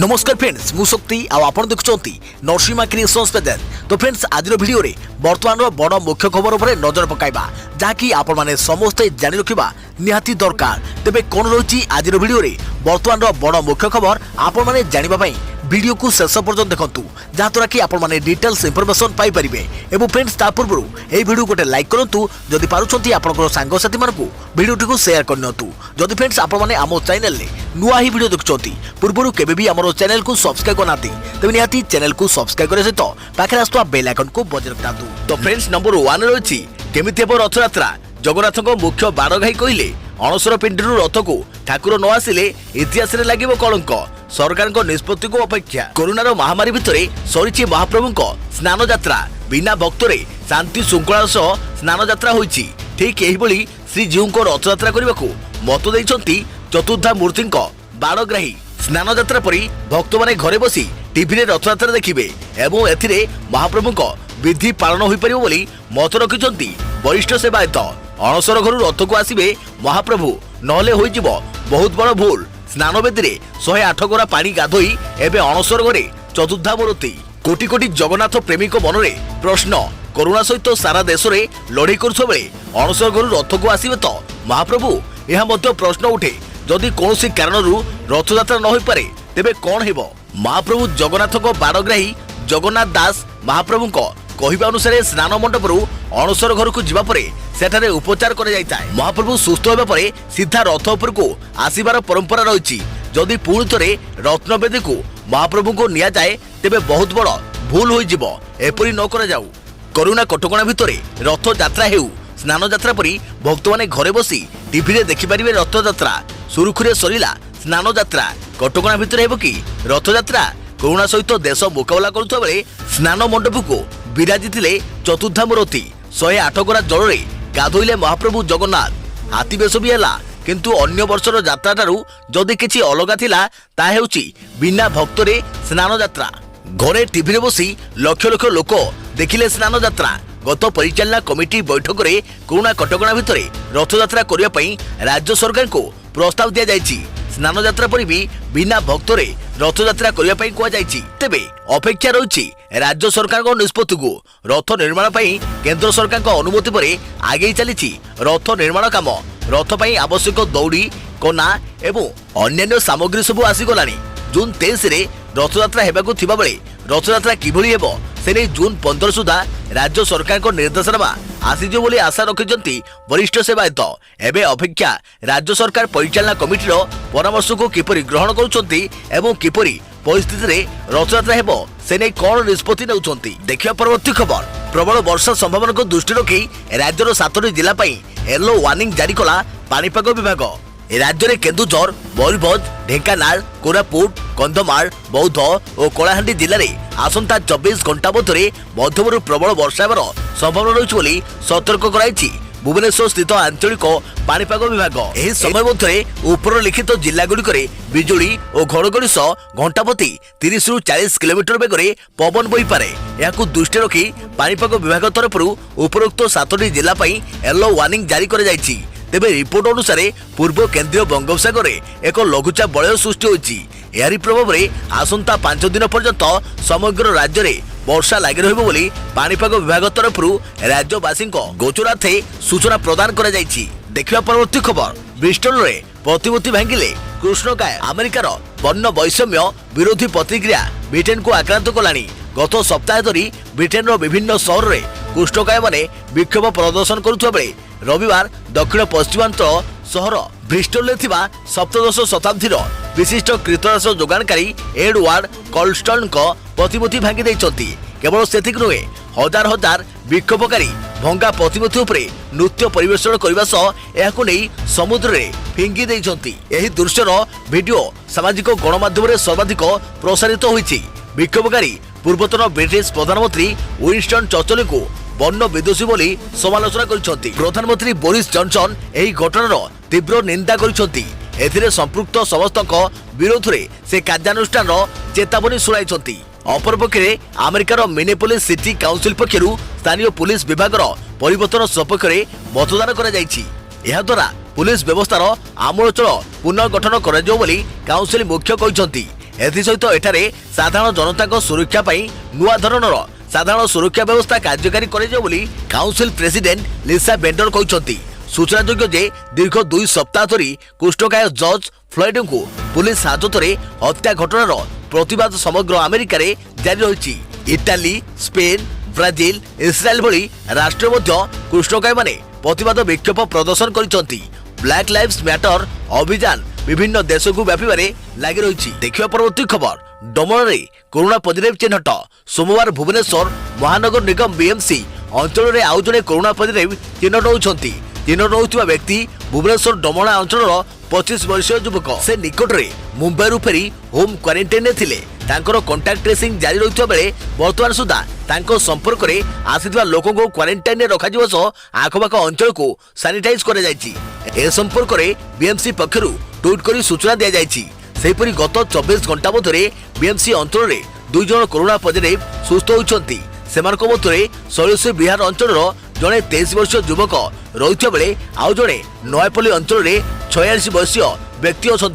नमस्कार फ्रेंड्स मु शक्ति आपण देखुंती नरसिंहा क्रिएशंस पेज। तो फ्रेंड्स आज वीडियो रे वर्तमान बड़ मुख्य खबर उपर नजर पकाइबा जहाँकि आपण माने समस्ते जानि रखिबा निहाती दरकार। तेबे कोन रही आज वीडियो रे वर्तमान बड़ मुख्य खबर आपण माने जानिबा पई वीडियो को शेष पर्यंत देखंतु जहाँद्वारा कि आपण माने डिटेल्स इंफॉर्मेशन पाई परिबे। एवं फ्रेंड्स ता पूर्व ए वीडियो गोटे लाइक करंतु जदि पारुछंती आपनकर सांग साथी मानकु वीडियो को शेयर करनतु। जदि फ्रेंड्स आपण माने आमो चैनल ले नुआ ही वीडियो देखुछंती पूर्व केबे भी हमरो चैनल को सब्सक्राइब करनाती तबे निहाती चैनल को सब्सक्राइब करे सहित पाखे आस्तुवा बेल आइकन को बजाय रखतातु। तो फ्रेंड्स नंबर 1 रही केमिति हेबो रथ यात्रा। जगन्नाथको मुख्य बारघाई कहिले अणसर पिंडीरु रथ को ठाकुर न आसिले इतिहास रे लागिबो कलंक। सरकार को निष्पत्ति को अपेक्षा कोरोनार महामारी भितरे सरीछि महाप्रभु स्नान यात्रा। बिना भक्तरे शांति श्रृंखला सह स्नान यात्रा होइछि। ठीक एही भली श्रीजीउ को रथ यात्रा करने को मत देइछंती चतुर्धा मूर्ति बाड़ग्राही। स्नान यात्रा परी भक्त माने घरे बसी टीवी रे रथ यात्रा देखिबे एवं एथिरे महाप्रभु विधि पालन होई परिबो बोली मत रखिछंती वरिष्ठ सेवायत। अणसर घर रथ को आसिबे महाप्रभु नहले होई जिवो बहुत बड़ भूल। स्नान बेदी रे 108 गोरा पानी गाधोई एबे अणसर घरे चतुर्धा मूर्ति। कोटी कोटी जगन्नाथ प्रेमी मनरे प्रश्न कोरोना सहित सारा देश में लड़ाई करुवा बेले अणसर घर रथ को आसबे तो महाप्रभु यह प्रश्न उठे जदि कौन कारण रथ यात्रा न हो पारे तेबे कौन हेबो। महाप्रभु जगन्नाथ बाड़ग्राही जगन्नाथ दास महाप्रभु कहवा अनुसार स्नान मंडप अणसर घर को जीवा परे सेठारे उपचार कर जाइताय। महाप्रभु सुस्थ होबा परे सीधा रथ उपर को आसीबार परंपरा रही। जदि पुणी थरे रत्नवेदी को महाप्रभु को निया जाए तेबे बहुत बड़ भूल होई जिवो। एपरि न करा जाऊ। कोरोना कटकणा भितरे रथ यात्रा हेउ स्नान यात्रा परी भक्त माने घरे बसी टीवी रे देखि परिबे रथ यात्रा। सुरुखुरे सरीला स्नान यात्रा। कटकणा भितरे हेबो कि रथ यात्रा। कोरोना सहित देश मुकाबला करुवा बेले स्नान मंडप को विराजिथिले चतुर्धा मूर्ति। 108 गोरा जल रे गाधोइले महाप्रभु जगन्नाथ। हाथी बेश भी है किंतु अन्य वर्षर यात्रा ठारू जदि किछि अलगा थिला ता हेउछि बिना भक्तरे स्नान यात्रा। घरे टीवी रे बसी लक्ष लक्ष लोक देखिले स्नान यात्रा। गत परिचालना कमिटी बैठक रे कोरोना कटकणा भितरे रथ यात्रा करिया पई राज्य सरकार को प्रस्ताव दिया जायछि। स्नान यात्रा पर भी बिना भक्तरे रथ यात्रा करिया पई कुआ जायछि। तेबे अपेक्षा रहिछि राज्य सरकार को निष्पत्ति को। रथ निर्माण पई केंद्र सरकार को अनुमति परे आगे चलीछि रथ निर्माण काम। रथ पई आवश्यक दौड़ी कोना एवं अन्य सामग्री सब आसीगलानी। जून 23 रे रथ यात्रा हेबाकु थिबा बेले रथ यात्रा किभली हेबो से नै जून 15 सुधा राज्य सरकार को निर्देशनामा आसीजो बोली आशा रखिजंती वरिष्ठ सेवायत। एबे अपेक्षा राज्य सरकार परिचालना कमिटीर परामर्श को किपरि ग्रहण करूछंती एवं किपरि परिस्थिति रे रथ यात्रा हेबो से नै कोन निष्पत्ति नउछंती। देखिया परवर्ती खबर। प्रबल वर्षा संभावना को दृष्टि रखी राज्यर 7टी जिला पई येलो वार्निंग जारी कला पानीपाग विभाग। राज्य में केन्दुझर मयूरभंज ढेंकानाल कोरापुट कंधमाल बौद्ध और कलाहांडी जिले में आसंता 24 घंटा मध्य मध्यमरू प्रबल वर्षा हेबार संभावना रही सतर्क कराई भुवनेश्वर स्थित आंचलिक पानीपाग विभाग। एही समय मध्य उपर लिखित जिलागुड़िक बिजुली और घड़घड़ी सह घंटा प्रति 30 ରୁ 40 किलोमीटर बेगर पवन बही पारे। यहां दृष्टि रखी पानीपाग विभाग तरफ उपरोक्त 7टी जिला येलो वार्निंग जारी कर जायछि। तेबे रिपोर्ट अनुसार पूर्व केंद्रीय बंगोपसागर एक लघुचाप वलय सृष्टि होइछि। एहारी प्रभाव में आसंता 5 दिन पर्यंत समग्र राज्य में वर्षा लगी रहिबो बोली पानीपाग विभाग तरफ राज्यवासी गोचरार्थे सूचना प्रदान करा जायछि। देखिबा परवर्ती खबर। ब्रिस्टल रे प्रतिमूर्ति भांगिले कृष्णकाय। अमेरिकार वर्ण वैषम्य विरोधी प्रतिक्रिया ब्रिटेन को आक्रांत कलानी। गत सप्ताह धरी ब्रिटेन विभिन्न सहर में कृष्णकाय माने विक्षोभ प्रदर्शन करुवा बेले रविवार दक्षिण पश्चिमांचल सहर ब्रिस्टल थिबा 17 शताब्दीर विशिष्ट कृतदास जोगाणकारी एडवार्ड कॉल्स्टन प्रतिमूर्ति भांगी देइछंती। केवल सेतिक नुहे हजार हजार विक्षोभकारी भंगा प्रतिमूर्ति उपरे नृत्य परिवेषण करने सह यहां नहीं समुद्र में फिंगी देइछंती। एही दृश्यर वीडियो सामाजिक गणमाध्यम सर्वाधिक प्रसारित होइछि। विक्षोभकारी पूर्वतन ब्रिटिश प्रधानमंत्री विंस्टन चर्चिल को वर्ण विदोषी बोली समालोचना करिसेंती। प्रधानमंत्री बोरिस जॉनसन एही घटनार तीव्र निंदा करिसेंती। एथिरे संपृक्त समस्त विरोध में से कार्यानुष्ठान चेतावनी शुणाइछंती। अपरपक्षे अमेरिकार मिनेपोलिस सिटी काउंसिल पक्षरु स्थानीय पुलिस विभाग परिवर्तन सपक्ष में मतदान करा जायछि। एहा द्वारा पुलिस व्यवस्थार आमूलचूल पुनर्गठन करा जाऊ बोली काउंसिल मुख्य कहिसेंती। एसत एठारे साधारण जनता सुरक्षा नुआ धरणर साधारण सुरक्षा व्यवस्था कार्यकारी करे काउंसिल प्रेसिडेंट लिसा बेंडर कहते। सूचनाजोग्य जे दीर्घ 2 सप्ताह धरी कुष्ठकाय जज फ्लॉयड को पुलिस हाजत में हत्या घटनार प्रतिवाद समग्र अमेरिका रे जारी रही। इटाली, स्पेन, ब्राजिल, इस्राएल भली राष्ट्र मध्य कुष्ठकाय माने प्रतिवाद विक्षोभ प्रदर्शन करिसंती। ब्लैक लाइव्स मैटर अभियान विभिन्न देश को व्यापारे लगी रही। देखिए परवर्ती खबर। डमन में कोरोना पॉजिटिव चिन्हट। सोमवार भुवनेश्वर महानगर निगम बीएमसी अंचल में आउ जड़े कोरोना पॉजिटिव चिन्हट होती। चिन्हट होता व्यक्ति भुवनेश्वर डमणा अंचल 25 वर्षीय युवक। से निकट में मुंबई फेरी होम क्वारंटाइन थे। कंटाक्ट ट्रेसिंग जारी रही बेले बर्तमान सुधा संपर्क में आसीथिबा लोकों को क्वारंटाइन रखा सह आखपाख अंचल को सानिटाइज कर संपर्क में बीएमसी पक्षर ट्वीट कर सूचना दी जापरी गत 24 घंटा मध्य बीएमसी अंचल में 2 जन कोरोना पॉजिटिव सुस्थ होती। मध्य शैलेश्वर बिहार अंचल जड़े 23 वर्षीय युवक रही बेले आउ जड़े नयापल्ली अंचल में 46 वर्षीय व्यक्ति अच्छा।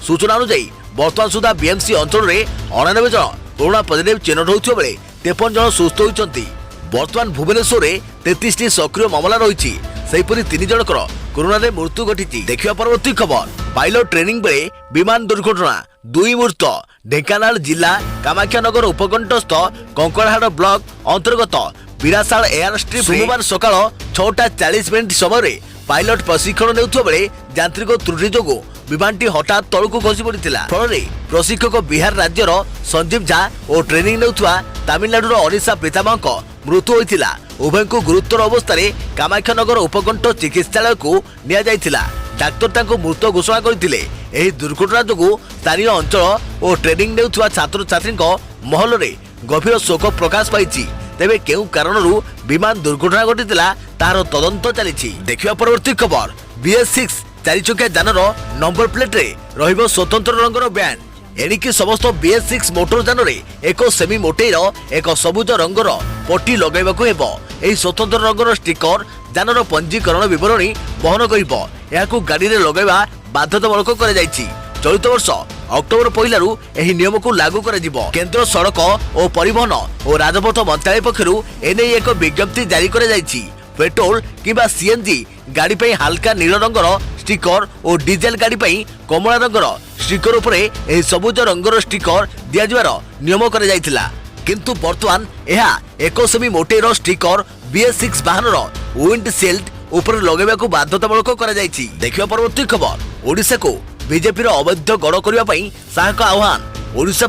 सूचना अनुसार बर्तमान सुधा बीएमसी अंचल में 99 जन कोरोना पॉजिटिव चिन्हट होता बेले 53 जन सुस्थ होती। बर्तमान भुवनेश्वर में 33 सक्रिय मामला रही। 3 जनकर कोरोना रे मृत्यु घटी। देखिए परवर्ती खबर। पायलट ट्रेनिंग बेले विमान दुर्घटना 2 मृत्यु। ढेंकानाल जिला कामाख्यानगर उपकंठस्थ कंकड़हाड़ ब्लॉक अंतर्गत बिरासाल एयर स्ट्रिप सोमवार सकाळ 6:40 समय पायलट प्रशिक्षण नेउथबा बेले यांत्रिक त्रुटि जोगु विमानटी हठात तळकु खसी पड़िथिला। फल प्रशिक्षक बिहार राज्यर संजीव झा और ट्रेनिंग नेउथबा तमिलनाडुर अनिशा प्रीतामक मृत्यु होइथिला। उभय को गुरुतर अवस्था कामाख्यानगर उपकंठ चिकित्सालय को निया जाइथिला। डाक्तर तांको मृत घोषणा करथिले। एही दुर्घटना जोगु स्थानीय अंचल और ट्रेनिंग नेउथबा छात्र छात्री महल में गभीर शोक प्रकाश पाइछि। तेबे केउ कारणरू विमान दुर्घटना घटिथिला तार तदंत चलिछि। देखिबा परवर्ती खबर। BS6 चारिचकिया जानर नंबर प्लेट रे रहिबो स्वतंत्र रंगर बैंड। एणिकी समस्त BS6 मोटर जान रे एक सेमी मोटेर एक सबुज रंगर पट्टी लगाइबाकू हेबो। एही स्वतंत्र रंगर स्टिकर जानर पंजीकरण विवरणी बहन करिबो। याकू गाड़ी रे लगाइबा बाध्यतामूलक कर जाइछि। चलित वर्ष अक्टोबर 1 एही नियम को लागू कर जिवो। केंद्र सड़क और परिवहन और राजपथ मंत्रालय पक्षरु एने एक विज्ञप्ति जारी कर जाइछि। पेट्रोल किबा सीएनजी गाड़ी पे हल्का नील रंगर स्टिकर और डीजेल गाड़ी पे कमला रंगर स्टिकर उपरे एही सबुज रंगर स्टिकर दिया जिवार नियम कर जाइथिला। किंतु वर्तमान एहा एक सेमी मोटेर स्टिकर BS6 वाहनर विंड शील्ड ऊपर लगेबाकू बाध्यतामूलक कर जाइछि। देखिबा परवर्ती खबर। ओडिशा को बीजेपी अवैध गड़ करने शाह आह्वान। ओडिशा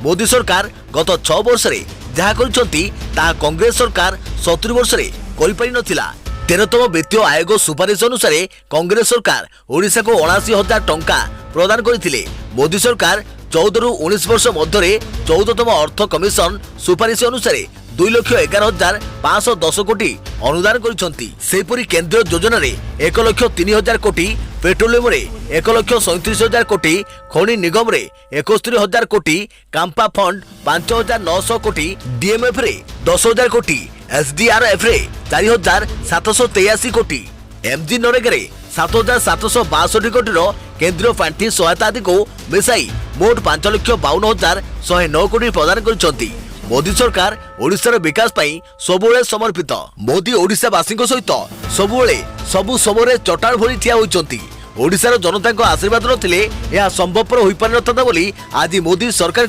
मोदी सरकार गत 6 वर्ष रे जहा करिसंती ता कांग्रेस सरकार 70 वर्ष रे करि पारि नथिला। 13तम वित्तीय आयोग सुपारिश अनुसार कांग्रेस सरकार ओडिशा को 79,000 टंका प्रदान करथिले। मोदी सरकार 14 रु 19 वर्ष मध्य 14तम अर्थ कमिशन सुपारिश अनुसार 2,11,510 कोटी अनुदान करिसंती। सेपरि केंद्रीय योजना रे 1,03,000 कोटी, पेट्रोलियम रे 1,37,000 कोटी, खनि निगम रे 71,000 कोटी, कांपा फंड 5,900 कोटी, डीएमएफ रे 10,000 कोटी, एसडीआरएफ रे 4,783 कोटी, एमजी नरेगा रे 7,762 कोटी केंद्रीय पांठी सहायता आदि को मिसाई मोट 5,52,109 कोटी प्रदान करिसंती। मोदी सरकार ओडिशार विकास पाई सबुले समर्पित। मोदी ओडिशावासी सहित सबुले सबु समय चटाण भली ठिया होइचंती। ओडिशार जनता आशीर्वाद नथिले यह संभवपर होई पारि नथांता बोली आज मोदी सरकार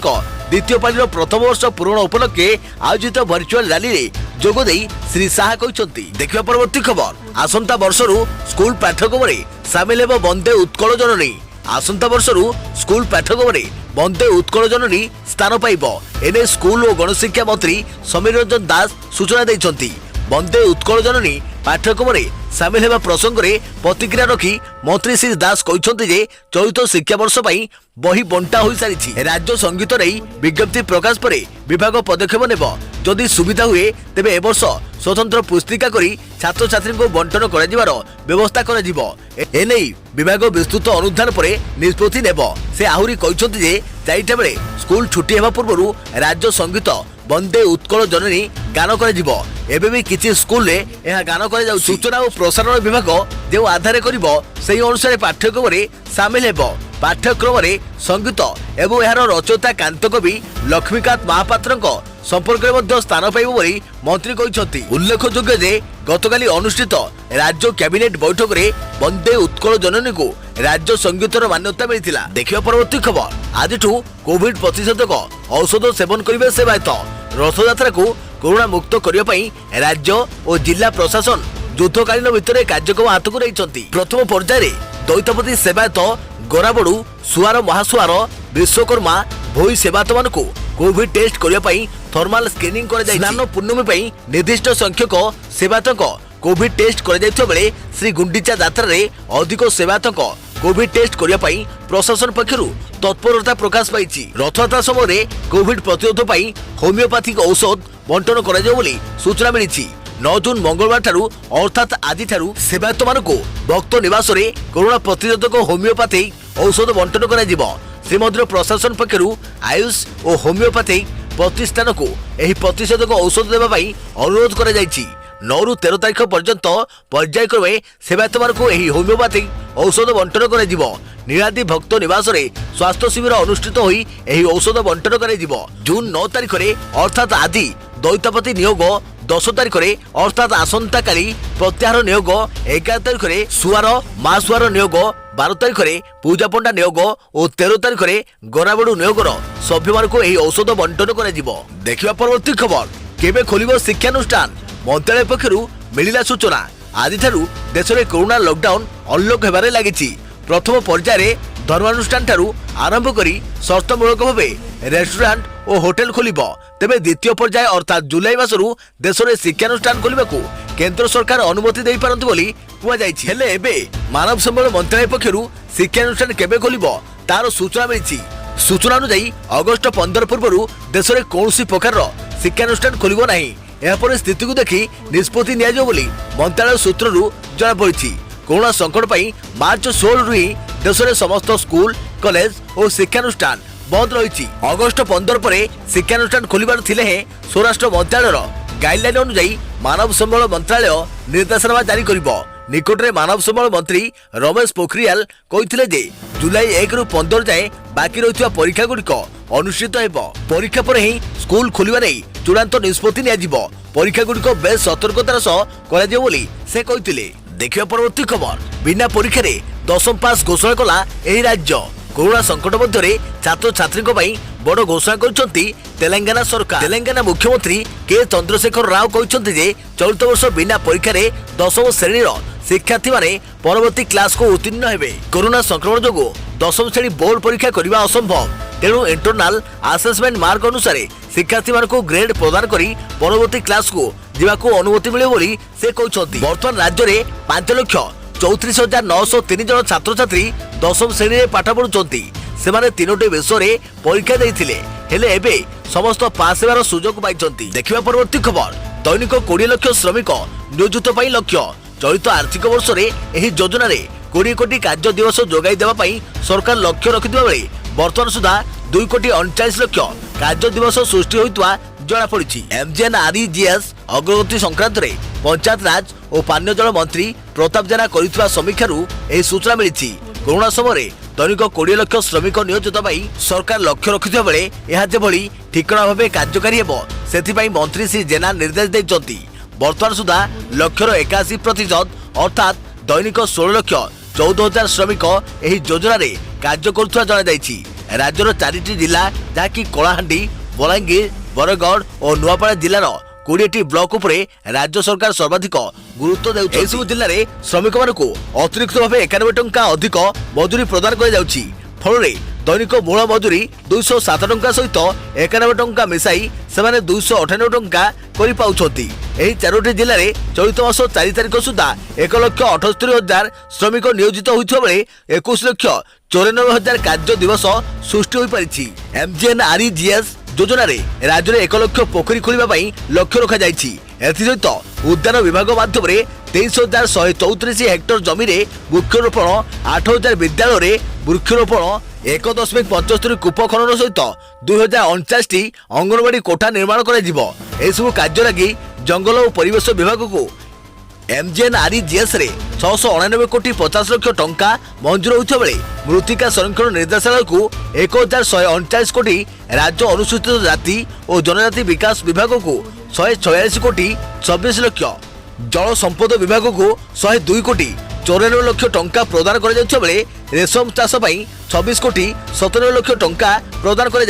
द्वितीय पालीर प्रथम वर्ष पूर्ण उपलक्षे आयोजित वर्चुअल रैली रे जोग देई श्री शाह कहते। देखिबा परवर्ती खबर। आसंता वर्षरू स्कूल पाठ्यक्रम रे सामिल हेबो वंदे उत्कल जननी। आसंता वर्षरू स्कूल पाठ्यक्रम रे वंदे उत्कल जननी स्थान पाइबो। एने स्कूल और गणशिक्षा मंत्री समीर रंजन दास सूचना दैछंती। वंदे उत्कल जननी पाठ्यक्रम रे सामिल हेबा प्रसंग रे प्रतिक्रिया रखी मंत्री श्री दास कहते जे चलित शिक्षा वर्ष पई बही बंटा होई सारिछि। राज्य संगीत रे विज्ञप्ति प्रकाश परे विभाग पदक्षेप नेबो। जदि सुविधा हुए तेबे ए वर्ष स्वतंत्र पुस्तिका करी छात्र छात्री को बंटन कर जिवार व्यवस्था कर जिवो। एनै विभाग विस्तृत अनुधान परे निष्पत्ति नेबो। से आहुरी कहते जे 4टा बेले स्कूल छुट्टी हेबा पूर्वरु राज्य संगीत वंदे उत्कल जननी गान कर जिवो। एबे भी किछि स्कूल रे एहा गान कर जाउ। सूचना और प्रसारण विभाग जे आधार करिवो सेही अनुसार पाठ्यक्रम रे शामिल हेबो। पाठ्यक्रम रे संगीत एवं यार रचयिता कांतकवि लक्ष्मीकांत महापात्र संपर्क में स्थान पाइब बोली मंत्री कहते। उल्लेखयोग्य जे गतकाली अनुष्ठित राज्य कैबिनेट बैठक में वंदे उत्कल जननी को राज्य संगीतर मान्यता मिलता। देखिए परवर्ती खबर। आज कोविड प्रतिषेधक औषध सेवन करेंगे सेवायत। रथयात्रा को कोरोना मुक्त करने राज्य और जिला प्रशासन युद्धकालीन भितर कार्यक्रम हाथ को नहीं। प्रथम पर्यायर दैतपति सेवायत गोराबड़ू सुआर महासुआर विश्वकर्मा भोई सेवायत मान कोविड टेस्ट करने थर्माल स्क्रीनिंग स्नान पूर्णमी निर्दिष्ट संख्यक सेवायत कोविड टेस्ट कर श्री गुंडीचा यात्रा रे अधिक सेवायत कोविड टेस्ट करने प्रशासन पक्षर तत्परता प्रकाश पाई। रथयात्रा समय कोविड प्रतिरोध होमियोपैथिक औषध बंटन कर सूचना मिली। 9 जून मंगलवार ठारू अर्थात आज ठारू सेवायत मान भक्त निवास रे कोरोना प्रतिरोधक होमियोपैथिक औषध बंटन कर श्रीमंदिर प्रशासन पक्षर आयुष और होमियोपैथिक प्रतिष्ठान को यह प्रतिषेधक औषध देवाई अनुरोध कर 9 ରୁ 13 तारीख पर्यंत पर्यायक्रमे सेवायत मान होमियोपैथिक औषध बंटन कर नीलाद्री भक्त निवास रे स्वास्थ्य शिविर अनुष्ठित होई एही औषध बंटन कर जून 9 तारीख रे अर्थात आज दैतपति नियोग 10 तारीख रे अर्थात आसंता काली प्रत्याहार नियोग 11 तारीख रे सुआर महासुआर नियोग 12 तारीख रे पूजा पंडा नियोग और 13 तारीख रे गोराबड़ू नियोगर सभ्य मान को औषध बंटन कर। देखिबा परवर्ती खबर। केबे खोलिबो शिक्षानुष्ठान मंत्रालय पक्षर मिलिला सूचना। आज देश में कोरोना लॉकडाउन अनलॉक होबारे लागिछि। प्रथम पर्यायर धर्मानुष्ठान ठारू आरंभ करी शर्तमूलक भाव रेस्टोरेंट और होटेल खोलिबो। तेबे द्वितीय पर्याय अर्थात जुलाई मासरू देश में शिक्षानुष्ठान खोलिबाकू केंद्र सरकार अनुमति देई पारंतु बोली कुआଯାଇଛି। हेले एबे मानव संबल मंत्रालय पक्षर शिक्षानुष्ठान केबे खोलिबो तार सूचना मिली। सूचना अनुसार अगस्ट 15 पूर्व देश में कौन प्रकार शिक्षानुष्ठान खोलिबो नहीं। एहापर स्थिति को देखी निष्पत्ति नियाजो बोली मंत्रालय सूत्ररू जଣା पड़िछि। कोरोना संकट पई मार्च 16 रु ही देश में समस्त स्कूल कॉलेज और शिक्षानुष्ठान बंद रही। अगस्ट 15 पर शिक्षानुष्ठान खोलिबार थिले हे स्वराष्ट्र मंत्रालय गाइडलाइन अनुसार मानव संबल मंत्रालय निर्देशनामा जारी करिबो। निकटरे मानव संबल मंत्री रमेश पोखरियाल कहिथिले जे जुलाई 1 रु 15 जाए बाकी रहितवा परीक्षा गुड़िक अनुष्ठित हेबो। परीक्षा पर ही स्कूल खोलिबा नै चूड़ांत निष्पत्ति नियाजिबो। परीक्षा गुड़िक बेस सतर्कतार सह कराजिबो बोली से कहिथिले। देखिबा परवर्ती खबर। बिना परीक्षा रे 10th पास घोषणा कला एही राज्य। कोरोना संकट मध्य छात्र छात्री बड़ घोषणा करछंती तेलंगाना सरकार। तेलंगाना मुख्यमंत्री के चंद्रशेखर राव कहते जे चलित वर्ष बिना परीक्षा रे 10th श्रेणी शिक्षार्थी माने परवर्ती क्लास को उत्तीर्ण हेबे। कोरोना संक्रमण जोगु 10th श्रेणी बोर्ड परीक्षा करबा असंभव। तेणु इंटरनाल असेसमेंट मार्क अनुसार शिक्षार्थी मान को ग्रेड प्रदान करी परवर्ती क्लास को जीवाको अनुमति मिले बोली से कहते। वर्तमान राज्य में 5,34,903 जन छात्र छात्री 10th श्रेणी में पाठ पढ़ुंट। से 3टी विषय में परीक्षा देइथिले हेले एबे समस्त पास हेबार सुजोग पाइछंती। देखिबा परवर्ती खबर। दैनिक 20 लाख श्रमिक नियोजित पई लक्ष्य। चलित आर्थिक वर्ष में एही योजना रे 20 कोटी कार्य दिवस जोगाई देबा पई सरकार लक्ष्य रखिथिबा बेले वर्तमान सुधा 2 कोटी 39 लाख कार्य दिवस सृष्टि होइतवा जଣା पड़िछि। एमजेएनआरईजीएस अग्रगति संक्रांत रे पंचायत राज और पानीय जल मंत्री प्रताप जेना करितवा समीक्षारू एही सूचना मिलिछि। कोरोना समय दैनिक 20 लाख श्रमिक नियोजित पाई सरकार लक्ष्य रखिथिबा बेले एहा जेभली ठिकणा भाबे कार्यकारी हेबो सेथिपाई मंत्री श्री जेना निर्देश दैछंती। वर्तमान सुधा लक्ष्यर 81% अर्थात दैनिक 16 लाख 14,000 श्रमिक एही योजना रे कार्य करुवा जଣା जाइछि। राज्यर 4टी जिला जहाँकि कलाहांडी बलांगीर बरगढ़ और नुआपड़ा जिलार 20टी ब्लॉक उपरे राज्य सरकार सर्वाधिक गुरुत्व देउछि। एसबु जिल्ला रे श्रमिक मानकु अतिरिक्त भावे 91 टंका अधिक मजूरी प्रदान कर जाउछि। फल दैनिक मूल मजूरी 207 टंका सहित 91 टंका मिसाई सेमाने 298 टंका करि पाउछंती। एही 4टी जिल्ला रे चलित मास 4 तारिख सुधा 1,78,000 श्रमिक नियोजित होइथिबा बेले 21,94,000 कार्य दिवस सृष्टि होई परिछि। एमजेएनआरईजीएस योजना रे राज्य में 1 लाख पोखरी खोलिबा पई लक्ष्य रखा जाइछि। एथिसहित उद्यान विभाग माध्यम 23,134 हेक्टर जमी रे वृक्षरोपण 8,000 विद्यालय रे वृक्षरोपण 1.75 कूप खनन सहित 2,049 अंगनवाड़ी कोठा निर्माण करा जिवो। एसबु कार्य लगी जंगल और परिवेश विभाग को MGNREGS रे 699 कोटी 50 लाख टंका मंजूर होता बेले मृत्तिका संरक्षण निर्देशालय को 1149 कोटी, राज्य अनुसूचित जाति और जनजाति विकास विभाग को 146 कोटी 26 लाख, जल संपद विभाग को 102 कोटी 94 लाख टंका प्रदान कर बेले रेशम चाष 26 कोटी 97 लाख टंका प्रदान कर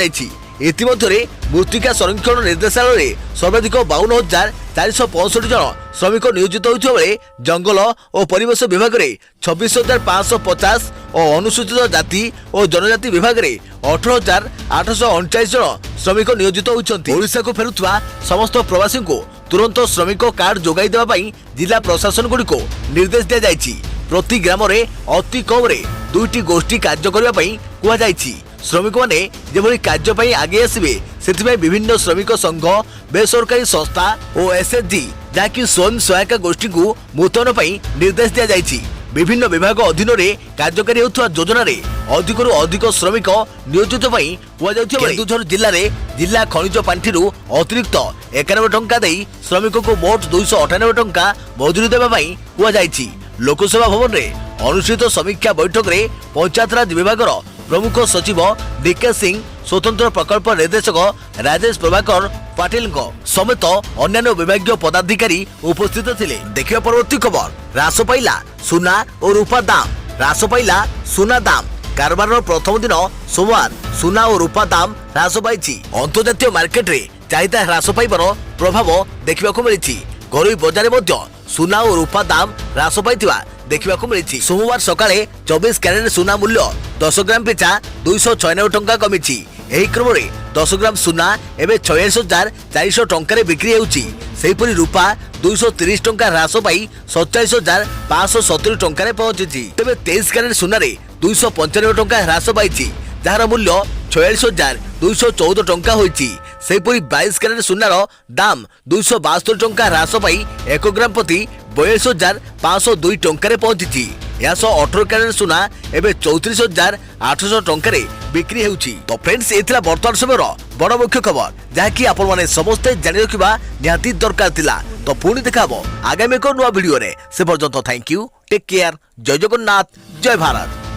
इतिमध्य मृत्तिका संरक्षण निर्देशालय सर्वाधिक 52,465 जन श्रमिक नियोजित होता बेले जंगल और परिवेश विभाग में 26,550 और अनुसूचित जाति और जनजाति विभाग में 18,839 जन श्रमिक नियोजित होती। ओडिशा को फेरुवा समस्त प्रवासी को तुरंत श्रमिक कार्ड जोगाई देवाई जिला प्रशासन गुड़ी को निर्देश दी जाएगी। प्रति ग्राम में अति कम रे 2टी गोष्ठी कार्य करने कहुई। श्रमिक माने जेभली कार्य पई आगे आसबे सेथिबाई विभिन्न श्रमिक संघ, बेसरकारी संस्था और एसएचजी जाकि स्वयं सहायक गोष्ठी को मुतयन पई निर्देश दिया जायछि। विभिन्न विभाग अधीन रे कार्यकारी होथुवा योजना रे अधिकरु अधिक श्रमिक नियोजित पई हुआ जाउथिबा केन्दुझर जिल्ला रे जिला खनिज पांठिरु अतिरिक्त 91 टंका देई श्रमिक को मोट 298 टंका मजूरी देबा पई हुआ जायछि। लोकसभा भवन रे अनुष्ठित समीक्षा बैठक रे पंचायतराज विभाग प्रमुख सचिव डीके सिंह, स्वतंत्र प्रकल्प निर्देशक राजेश प्रभाकर पाटिल समेत अन्य विभागीय पदाधिकारी उपस्थित थिले। देखिए परवर्ती खबर। ह्रास पाइला सुना और रूपा दाम। ह्रास पाइला सुना दाम। कारबार प्रथम दिन सोमवार सुना और रूपा दाम ह्रास पाई। अंतर्जातीय मार्केट रे चाहिदा ह्रास पाइबार प्रभाव देखा मिली। घरोई बजार में सुना और रूपा दाम ह्रास पाई देखा मिली। सोमवार सकाळे 24 क्यारेट सुना मूल्य 10 ग्राम पिछा 296 टंका कमी। एही क्रम में 10 ग्राम सुना एवं 46,400 टंका बिक्री होउची। सेहीपरि रूपा 230 टंका ह्रास पाई 47,570 टंका पहुंची। तेबे 23 क्यारेट सुना 295 टंका ह्रास पाई जार मूल्य 46,214 टंका होइची। सेहीपरि 22 क्यारेट सुनार दाम 272 टंका ह्रास पाई 1 ग्राम प्रति 42,502 टंका पहुंची। या 18 क्यारेट सुना एवं 34,800 टंका बिक्री होउची। तो फ्रेंड्स एथिला वर्तमान समय बड़ मुख्य खबर जहाँकि आपण माने समस्ते जानि रखिबा निहाती दरकार थिला। तो पुणी देखाबो आगामी एक नुआ वीडियो रे। से पर्यंत थैंक यू, टेक केयर, जय जगन्नाथ, जय भारत।